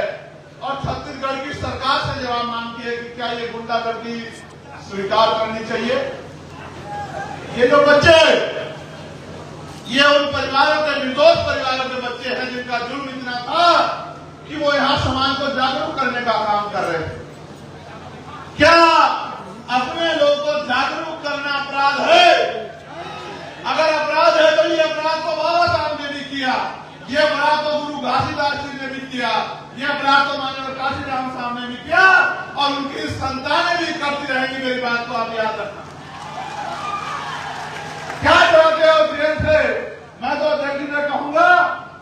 A: और छत्तीसगढ़ की सरकार से जवाब मांगती है कि क्या ये गुंडागर्दी स्वीकार करनी चाहिए। ये जो बच्चे, ये उन परिवारों के, निर्दोष परिवारों के बच्चे हैं जिनका जुर्म इतना था कि वो यहाँ समाज को जागरूक करने का काम कर रहे हैं। क्या अपने लोगों को जागरूक करना अपराध है? अगर अपराध है तो ये अपराध तो बाबा साहब ने भी किया, ये अपराध तो गुरु घासीदास जी ने भी किया, ये अपराध तो माननीय काशीराम साहब ने भी किया और उनकी संतानें भी करती रहेंगी। मेरी बात को आप याद रखना। क्या चाहते हो जेल से? मैं तो अध्यक्ष से कहूंगा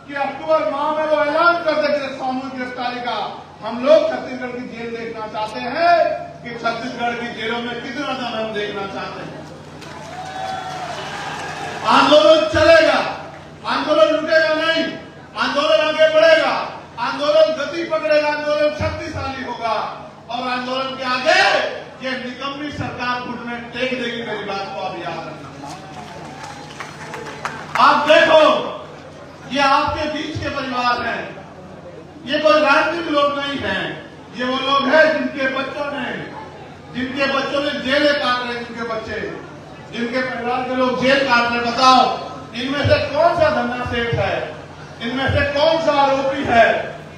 A: कि अक्टूबर माह में वो ऐलान कर दे सामूहिक गिरफ्तारी का। हम लोग छत्तीसगढ़ की जेल देखना चाहते हैं कि छत्तीसगढ़ की जेलों में कितना दम हम देखना चाहते हैं। आंदोलन चलेगा, आंदोलन रुकेगा नहीं, आंदोलन आगे बढ़ेगा, आंदोलन गति पकड़ेगा, आंदोलन शक्तिशाली होगा और आंदोलन के आगे ये निकम्मी सरकार घुटने टेक देगी। मेरी बात को आप याद रखना। आप देखो, ये आपके बीच के परिवार हैं, ये कोई राजनीतिक लोग नहीं हैं, ये वो लोग हैं जिनके बच्चों ने जेलें काट रहे, जिनके परिवार के लोग जेल काट रहे। बताओ, इनमें से कौन सा धन्ना सेठ है? इनमें से कौन सा आरोपी है?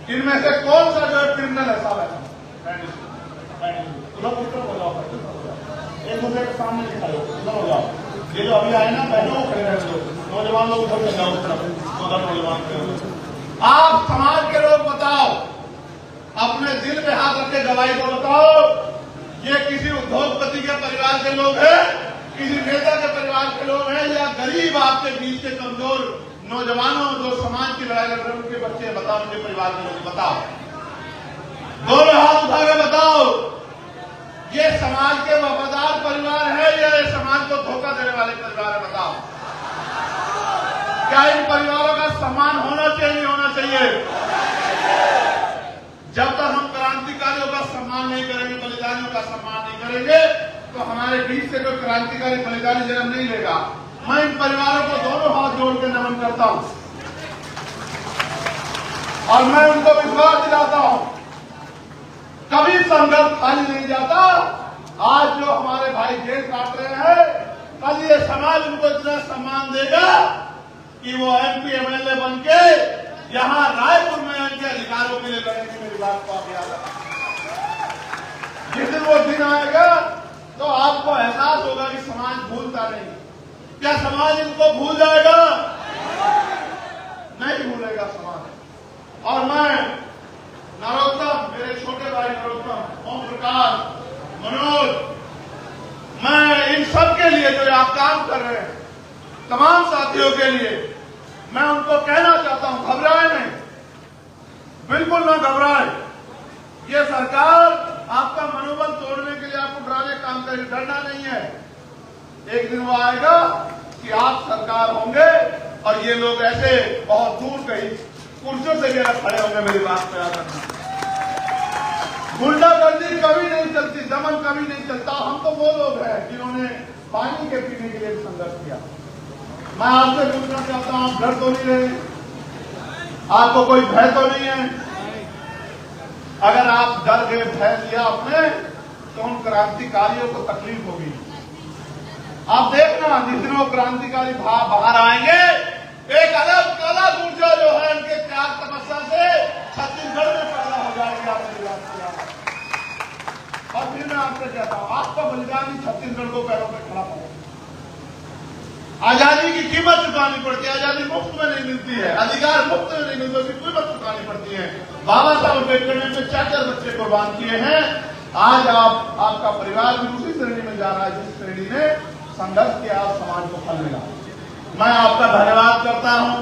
A: इनमें से कौन सा जो क्रिमिनल है? साहब एक दूसरे के सामने दिखाओ, उधर हो जाओ। ये जो अभी आए ना बहनों खड़े रहे लोग, नौजवान लोग उधर जाओ, उधर नौजवान। आप समाज के लोग बताओ, अपने दिल पे हाथ रख के गवाही को बताओ, ये किसी उद्योगपति के परिवार के लोग हैं, किसी नेता के परिवार के लोग हैं, या गरीब आपके बीच के कमजोर नौजवानों जो समाज की लड़ाई लड़ रहे हैं उनके बच्चे? बताओ, उनके परिवार के लोग बताओ, दोनों हाथ उठा के बताओ, ये समाज के वफादार परिवार है या ये समाज को धोखा देने वाले परिवार है? बताओ, क्या इन परिवारों का सम्मान होना चाहिए, नहीं होना चाहिए? जब तक हम क्रांतिकारियों का सम्मान नहीं करेंगे, बलिदानियों का सम्मान नहीं करेंगे, तो हमारे बीच से कोई क्रांतिकारी बलिदानी जन्म नहीं लेगा। मैं इन परिवारों को दोनों हाथ जोड़ के नमन करता हूं और मैं उनको विश्वास दिलाता हूं, कभी संघर्ष खाली नहीं जाता। आज जो हमारे भाई जेल काट रहे हैं, कल ये समाज उनको इतना सम्मान देगा कि वो MP MLA बन के यहां रायपुर में इनके अधिकारों के लिए लड़ेंगे। मेरी बात को आप याद रखना। जिस दिन वो दिन आएगा तो आपको एहसास होगा कि समाज भूलता नहीं। क्या समाज इनको भूल जाएगा? नहीं भूलेगा समाज। और मैं नरोत्तम, मेरे छोटे भाई नरोत्तम, ओम प्रकाश, मनोज, मैं इन सब के लिए जो आप काम कर रहे हैं, तमाम साथियों के लिए मैं उनको कहना चाहता हूं, घबराए नहीं, बिल्कुल ना घबराए। ये सरकार आपका मनोबल तोड़ने के लिए आपको डराने काम करेगी, डरना नहीं है। एक दिन वो आएगा कि आप सरकार होंगे और ये लोग ऐसे बहुत दूर कहीं कुर्सियों से भी अलग खड़े होंगे। मेरी बात पे याद रखना। गुंडागर्दी कभी नहीं चलती, दमन कभी नहीं चलता। हम तो वो लोग हैं जिन्होंने पानी के पीने के लिए संघर्ष किया। मैं आपसे पूछना चाहता हूं, डर तो नहीं रहे? आपको कोई भय तो नहीं है? अगर आप डर गए, भय लिया आपने, तो उन क्रांतिकारियों को तकलीफ होगी। आप देखना, जिस दिन वो क्रांतिकारी बाहर आएंगे, एक अलग अलग ऊर्जा जो है उनके त्याग तपस्या से छत्तीसगढ़ में पैदा हो जाएगी। आपकी बात किया और फिर मैं आपसे कहता हूं, आपका बलिदान ही छत्तीसगढ़ को पैरों पर खड़ा करेगा। आजादी की कीमत चुकानी पड़ती है, आजादी मुफ्त में नहीं मिलती है, अधिकार मुफ्त में नहीं मिलते, उसकी कीमत चुकानी पड़ती है। बाबा साहब अम्बेडकर ने अपने 4 बच्चे कुर्बान किए हैं। आज आपका परिवार भी उसी श्रेणी में जा रहा है जिस श्रेणी में संघर्ष के आप समाज को फल मिला। मैं आपका धन्यवाद करता हूं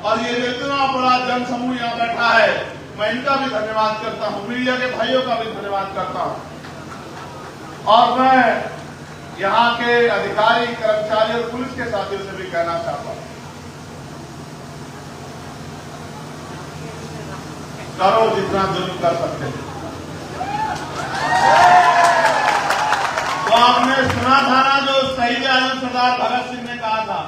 A: और ये जो इतना बड़ा जन समूह यहाँ बैठा है, मैं इनका भी धन्यवाद करता हूं, मीडिया के भाइयों का भी धन्यवाद करता हूं। और मैं यहाँ के अधिकारी, कर्मचारी और पुलिस के साथियों से भी कहना चाहता हूं, करो जितना जुल्म कर सकते हैं। तो आपने सुना था ना जो शहीद आजम सरदार भगत सिंह ने कहा था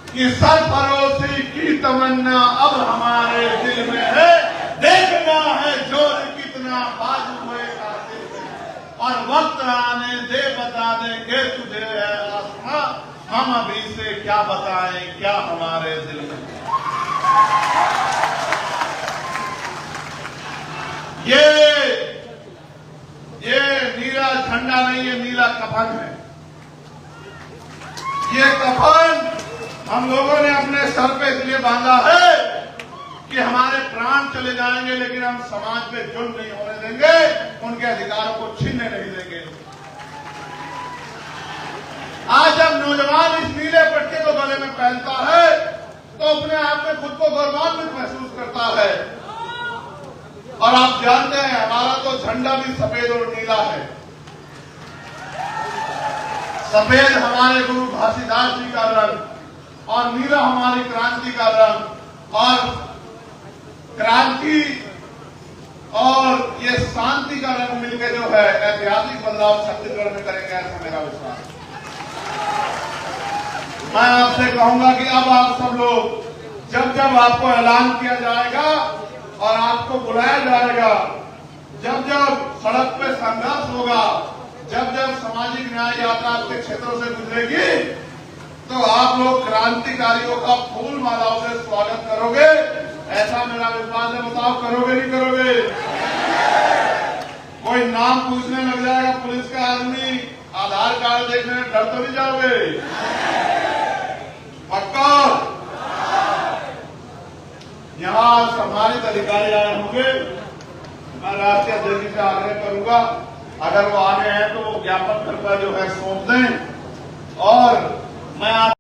A: कि सरफरोशी की तमन्ना अब हमारे दिल में है, देखना है जोर कितना बाजू हुए कातिल में, और वक्त आने दे बता दे के तुझे है आसमां, हम अभी से क्या बताएं क्या हमारे दिल में। ये नीला झंडा नहीं, ये नीला कफन है। ये कफन हम लोगों ने अपने सर पे इसलिए बांधा है कि हमारे प्राण चले जाएंगे लेकिन हम समाज में जुल्म नहीं होने देंगे, उनके अधिकारों को छीनने नहीं देंगे। आज जब नौजवान इस नीले पट्टे को गले में पहनता है तो अपने आप में खुद को गौरवान्वित महसूस करता है। और आप जानते हैं हमारा तो झंडा भी सफेद और नीला है। सफेद हमारे गुरु घासीदास जी का रंग और नीला हमारी क्रांति का रंग, और क्रांति और ये शांति का रंग मिलकर जो है ऐतिहासिक बदलाव छत्तीसगढ़ में करेंगे, ऐसा मेरा विश्वास है। मैं आपसे कहूंगा कि अब आप सब लोग जब जब आपको ऐलान किया जाएगा और आपको बुलाया जाएगा, जब जब सड़क पे संघर्ष होगा, जब जब सामाजिक न्याय यात्रा आपके क्षेत्रों से गुजरेगी, तो आप लोग क्रांतिकारियों का फूल मालाओं से स्वागत करोगे, ऐसा मेरा विश्वास है। बताओ करोगे नहीं करोगे? कोई नाम पूछने लग जाएगा पुलिस का आदमी, आधार कार्ड देखने में डर तो नहीं जाओगे? पक्का? यहां सम्मानित अधिकारी आए होंगे, मैं राष्ट्रीय अध्यक्ष से आग्रह करूंगा अगर वो आगे हैं तो वो ज्ञापन करके जो है सौंप दें। और मैं